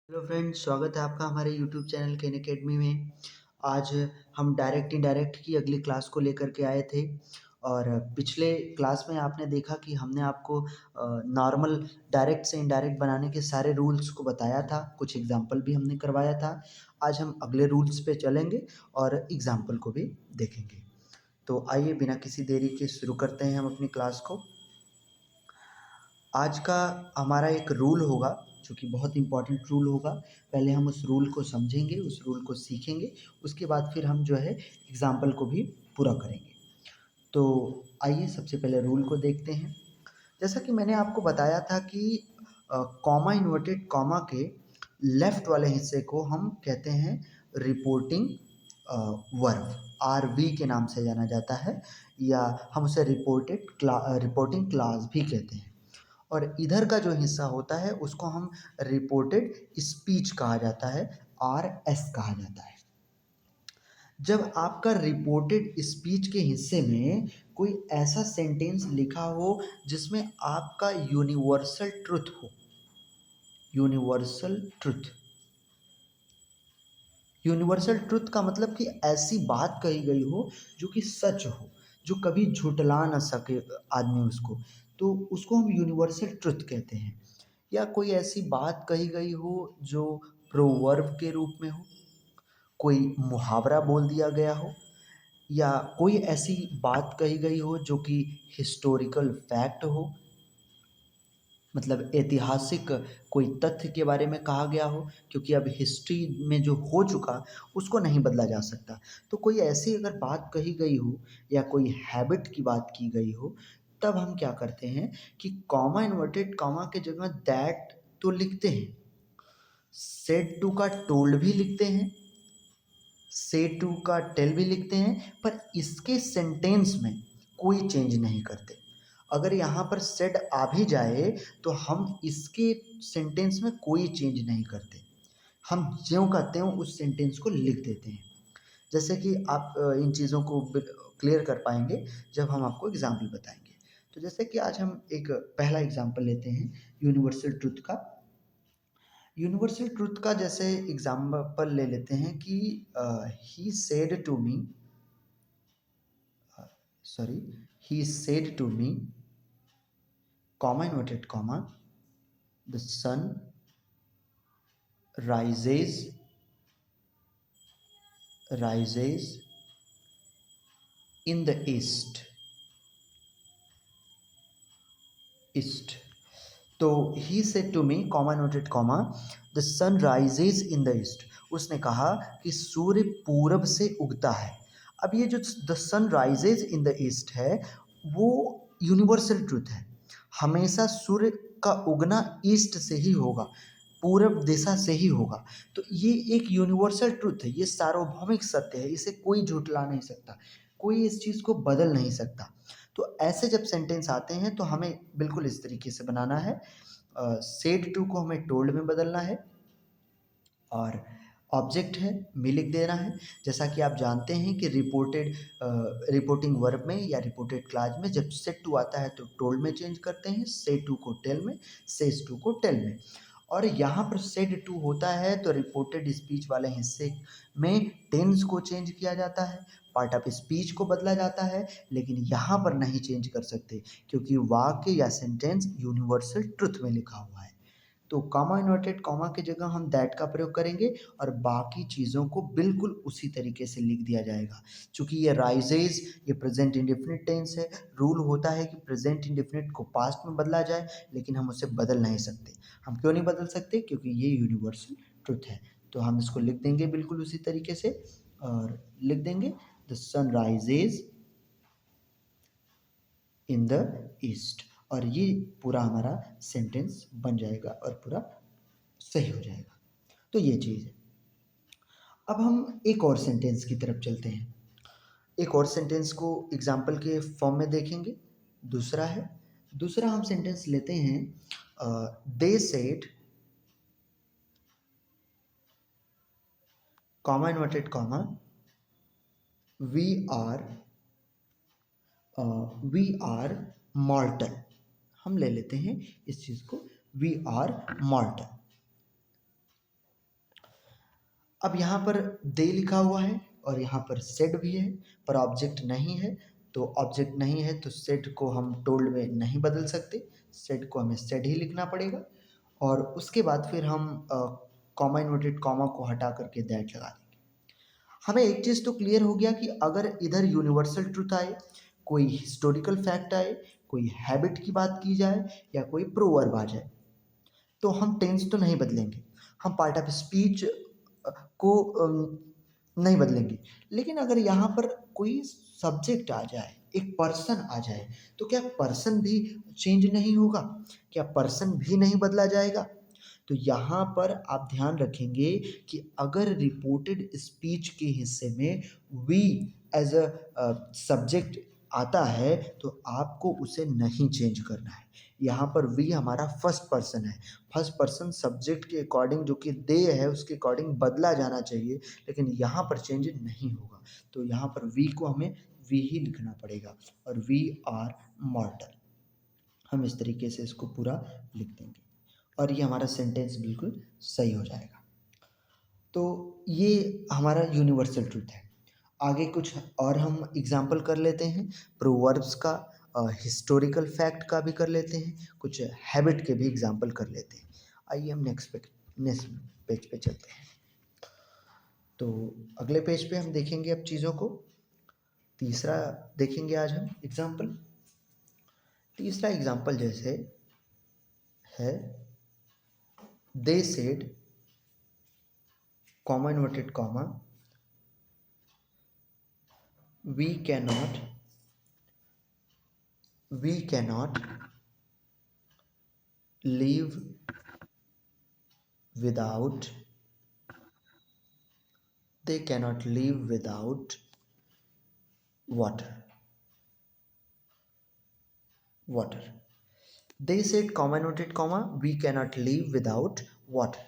Hello friends, स्वागत है आपका हमारे यूट्यूब चैनल केन अकेडमी में। आज हम डायरेक्ट इनडायरेक्ट की अगली क्लास को लेकर के आए थे। और पिछले क्लास में आपने देखा कि हमने आपको नॉर्मल डायरेक्ट से इनडायरेक्ट बनाने के सारे रूल्स को बताया था, कुछ एग्जांपल भी हमने करवाया था। आज हम अगले रूल्स पे चलेंगे और एग्जांपल को भी देखेंगे। तो आइए बिना किसी देरी के शुरू करते हैं हम अपनी क्लास को। आज का हमारा एक रूल होगा जो कि बहुत इम्पोर्टेंट रूल होगा। पहले हम उस रूल को समझेंगे, उस रूल को सीखेंगे, उसके बाद फिर हम जो है एग्ज़ाम्पल को भी पूरा करेंगे। तो आइए सबसे पहले रूल को देखते हैं। जैसा कि मैंने आपको बताया था कि कॉमा इन्वर्टेड कॉमा के लेफ़्ट वाले हिस्से को हम कहते हैं रिपोर्टिंग वर्ब, आरवी के नाम से जाना जाता है, या हम उसे रिपोर्टिंग क्लास भी कहते हैं। और इधर का जो हिस्सा होता है उसको हम रिपोर्टेड स्पीच कहा जाता है, आरएस कहा जाता है। जब आपका रिपोर्टेड स्पीच के हिस्से में कोई ऐसा सेंटेंस लिखा हो जिसमें आपका यूनिवर्सल ट्रुथ हो, यूनिवर्सल ट्रुथ, यूनिवर्सल ट्रुथ का मतलब कि ऐसी बात कही गई हो जो कि सच हो, जो कभी झुठला ना सके आदमी उसको, तो उसको हम यूनिवर्सल ट्रुथ कहते हैं। या कोई ऐसी बात कही गई हो जो प्रोवर्ब के रूप में हो, कोई मुहावरा बोल दिया गया हो, या कोई ऐसी बात कही गई हो जो कि हिस्टोरिकल फैक्ट हो, मतलब ऐतिहासिक कोई तथ्य के बारे में कहा गया हो, क्योंकि अब हिस्ट्री में जो हो चुका उसको नहीं बदला जा सकता। तो कोई ऐसी अगर बात कही गई हो या कोई हैबिट की बात की गई हो, तब हम क्या करते हैं कि कॉमा इन्वर्टेड कॉमा के जगह दैट तो लिखते हैं, सेड टू का टोल्ड भी लिखते हैं, से टू का टेल भी लिखते हैं, पर इसके सेंटेंस में कोई चेंज नहीं करते। अगर यहाँ पर सेड आ भी जाए तो हम इसके सेंटेंस में कोई चेंज नहीं करते, हम ज्यों का त्यों उस सेंटेंस को लिख देते हैं। जैसे कि आप इन चीज़ों को क्लियर कर पाएंगे जब हम आपको एग्जाम्पल बताएंगे। तो जैसे कि आज हम एक पहला एग्जाम्पल लेते हैं यूनिवर्सल ट्रुथ का। यूनिवर्सल ट्रुथ का जैसे एग्जाम्पल ले लेते हैं कि he said to me, sorry, he said to me, comma inverted comma, the sun rises rises in the east, east. तो he said to me, comma noted comma, the sun rises in the east. उसने कहा कि सूर्य पूरब से उगता है। अब ये जो the sun rises in the east है वो यूनिवर्सल ट्रुथ है। हमेशा सूर्य का उगना ईस्ट से ही होगा, पूरब दिशा से ही होगा। तो ये एक यूनिवर्सल ट्रुथ है, ये सार्वभौमिक सत्य है, इसे कोई झुठला नहीं सकता, कोई इस चीज़ को बदल नहीं सकता। तो ऐसे जब सेंटेंस आते हैं तो हमें बिल्कुल इस तरीके से बनाना है। सेड टू को हमें टोल्ड में बदलना है, और ऑब्जेक्ट है मी लिख देना है। जैसा कि आप जानते हैं कि रिपोर्टिंग वर्ब में या रिपोर्टेड क्लास में जब सेड टू आता है तो टोल्ड में चेंज करते हैं, से टू को टेल में, सेज टू को टेल में। और यहाँ पर सेड टू होता है तो रिपोर्टेड स्पीच वाले हिस्से में टेंस को चेंज किया जाता है, पार्ट ऑफ स्पीच को बदला जाता है, लेकिन यहाँ पर नहीं चेंज कर सकते क्योंकि वाक्य या सेंटेंस यूनिवर्सल ट्रुथ में लिखा हुआ है। तो कॉमा इन्वर्टेड कॉमा की जगह हम दैट का प्रयोग करेंगे और बाकी चीज़ों को बिल्कुल उसी तरीके से लिख दिया जाएगा। चूँकि ये राइजेज, ये प्रेजेंट इंडेफिनिट टेंस है, रूल होता है कि प्रेजेंट इंडेफिनिट को पास्ट में बदला जाए, लेकिन हम उसे बदल नहीं सकते। हम क्यों नहीं बदल सकते? क्योंकि ये यूनिवर्सल ट्रुथ है। तो हम इसको लिख देंगे बिल्कुल उसी तरीके से, और लिख देंगे the sun rises in the east, और ये पूरा हमारा सेंटेंस बन जाएगा और पूरा सही हो जाएगा। तो ये चीज़ है। अब हम एक और सेंटेंस की तरफ चलते हैं, एक और सेंटेंस को एग्जाम्पल के फॉर्म में देखेंगे। दूसरा है, दूसरा हम सेंटेंस लेते हैं, they said, comma inverted comma, we are we are mortal. हम ले लेते हैं इस चीज़ को, वी आर मॉर्टल। अब यहाँ पर दे लिखा हुआ है और यहाँ पर सेड भी है, पर ऑब्जेक्ट नहीं है। तो ऑब्जेक्ट नहीं है तो सेड को हम टोल्ड में नहीं बदल सकते, सेड को हमें सेड ही लिखना पड़ेगा। और उसके बाद फिर हम कॉमा इन्वर्टेड कॉमा को हटा करके दैट लगा देंगे। हमें एक चीज़ तो क्लियर हो गया कि अगर इधर यूनिवर्सल ट्रूथ आए, कोई हिस्टोरिकल फैक्ट आए, कोई हैबिट की बात की जाए या कोई प्रोवर्ब आ जाए, तो हम टेंस तो नहीं बदलेंगे, हम पार्ट ऑफ स्पीच को नहीं बदलेंगे। लेकिन अगर यहाँ पर कोई सब्जेक्ट आ जाए, एक पर्सन आ जाए, तो क्या पर्सन भी चेंज नहीं होगा? क्या पर्सन भी नहीं बदला जाएगा? तो यहाँ पर आप ध्यान रखेंगे कि अगर रिपोर्टेड स्पीच के हिस्से में वी एज अ सब्जेक्ट आता है तो आपको उसे नहीं चेंज करना है। यहाँ पर वी हमारा फर्स्ट पर्सन है, फर्स्ट पर्सन सब्जेक्ट के अकॉर्डिंग जो कि दे है उसके अकॉर्डिंग बदला जाना चाहिए, लेकिन यहाँ पर चेंज नहीं होगा। तो यहाँ पर वी को हमें वी ही लिखना पड़ेगा और वी आर मॉर्टल, हम इस तरीके से इसको पूरा लिख देंगे और ये हमारा सेंटेंस बिल्कुल सही हो जाएगा। तो ये हमारा यूनिवर्सल ट्रूथ है। आगे कुछ और हम एग्जाम्पल कर लेते हैं, प्रोवर्ब्स का, हिस्टोरिकल फैक्ट का भी कर लेते हैं, कुछ हैबिट के भी एग्जाम्पल कर लेते हैं। आइए हम नेक्स्ट पेज पे चलते हैं। तो अगले पेज पे हम देखेंगे अब चीज़ों को। तीसरा देखेंगे आज हम एग्जाम्पल। तीसरा एग्जाम्पल जैसे है, दे said comma inverted comma we cannot live without, they cannot live without water. They said comma noted comma we cannot live without water.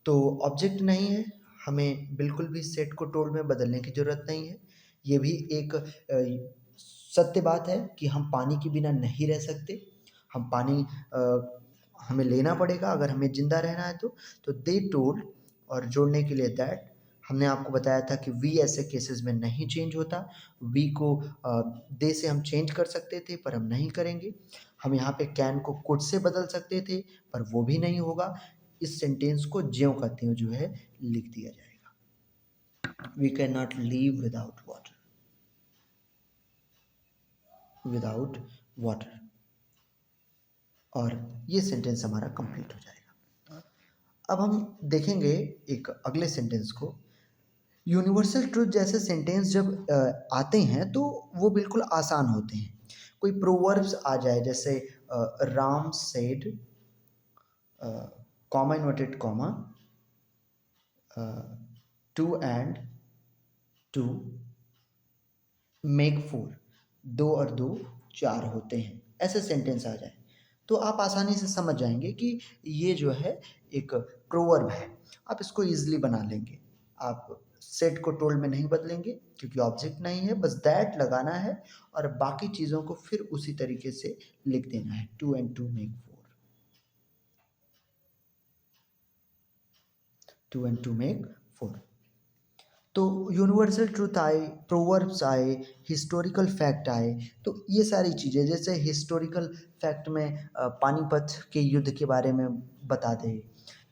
तो ऑब्जेक्ट नहीं है, हमें बिल्कुल भी सेट को टोल्ड में बदलने की ज़रूरत नहीं है। ये भी एक सत्य बात है कि हम पानी के बिना नहीं रह सकते, हम पानी हमें लेना पड़ेगा अगर हमें ज़िंदा रहना है तो दे टोल्ड और जोड़ने के लिए दैट, हमने आपको बताया था कि वी ऐसे केसेस में नहीं चेंज होता। वी को दे से हम चेंज कर सकते थे पर हम नहीं करेंगे। हम यहाँ पे कैन को कुड से बदल सकते थे पर वो भी नहीं होगा। इस सेंटेंस को ज्यों का त्यों जो है लिख दिया जाएगा। We can not live without water और ये सेंटेंस हमारा कंप्लीट हो जाएगा। अब हम देखेंगे एक अगले सेंटेंस को। यूनिवर्सल ट्रूथ जैसे सेंटेंस जब आते हैं तो वो बिल्कुल आसान होते हैं। कोई प्रोवर्ब्स आ जाए जैसे Ram said comma inverted comma 2 and 2 make 4, 2 और 2 4 होते हैं, ऐसे सेंटेंस आ जाए तो आप आसानी से समझ जाएंगे कि ये जो है एक प्रोवर्ब है। आप इसको ईजिली बना लेंगे। आप सेट को टोल्ड में नहीं बदलेंगे क्योंकि ऑब्जेक्ट नहीं है, बस दैट लगाना है और बाकी चीज़ों को फिर उसी तरीके से लिख देना है। 2 and 2 make 4, 2 and 2 make 4। तो यूनिवर्सल ट्रूथ आए, प्रोवर्ब्स आए, हिस्टोरिकल फैक्ट आए, तो ये सारी चीज़ें जैसे हिस्टोरिकल फैक्ट में पानीपत के युद्ध के बारे में बता दे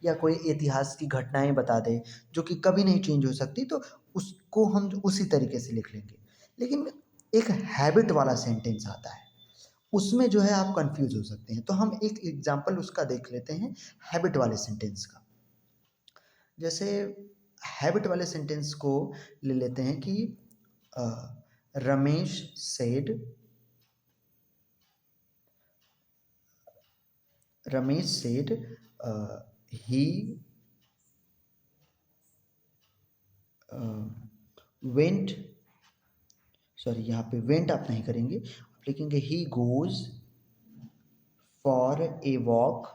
या कोई इतिहास की घटनाएं बता दे जो कि कभी नहीं चेंज हो सकती, तो उसको हम उसी तरीके से लिख लेंगे। लेकिन एक हैबिट वाला सेंटेंस आता है, उसमें जो है आप कंफ्यूज हो सकते हैं। तो हम एक एग्जांपल उसका देख लेते हैं, हैबिट वाले सेंटेंस का। जैसे हैबिट वाले सेंटेंस को ले लेते हैं कि Ramesh said he went, sorry यहाँ पे वेंट आप नहीं करेंगे, आप लिखेंगे he goes for a walk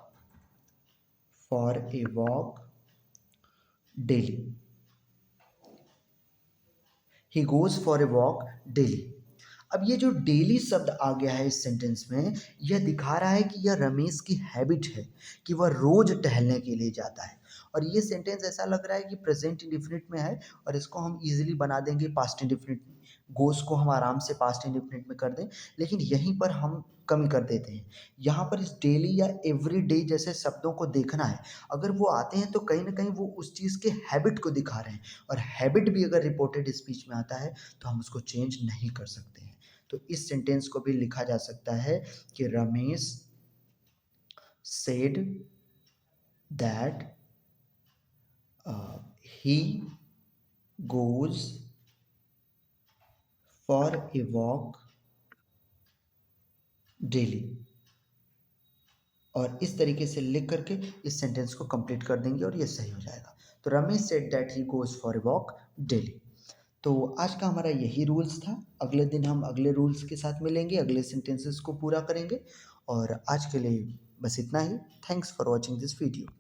daily. He goes for a walk daily. अब ये जो डेली शब्द आ गया है इस सेंटेंस में, यह दिखा रहा है कि यह रमेश की हैबिट है कि वह रोज टहलने के लिए जाता है। और ये सेंटेंस ऐसा लग रहा है कि प्रेजेंट इंडेफिनिट में है और इसको हम इजीली बना देंगे पास्ट इंडेफिनिट में। गोज़ को हम आराम से पास्ट इंडेफिनिट में कर दें, लेकिन यहीं पर हम कमी कर देते हैं। यहाँ पर इस डेली या एवरी डे जैसे शब्दों को देखना है। अगर वो आते हैं तो कहीं न कहीं वो उस चीज़ के हैबिट को दिखा रहे हैं और हैबिट भी अगर रिपोर्टेड स्पीच में आता है तो हम उसको चेंज नहीं कर सकते हैं। तो इस सेंटेंस को भी लिखा जा सकता है कि Ramesh said that he goes for a walk daily। और इस तरीके से लिख करके इस सेंटेंस को कंप्लीट कर देंगे और ये सही हो जाएगा। तो Ramesh said that he goes for a walk daily. तो आज का हमारा यही रूल्स था। अगले दिन हम अगले रूल्स के साथ मिलेंगे, अगले सेंटेंसेस को पूरा करेंगे और आज के लिए बस इतना ही। Thanks for watching this video.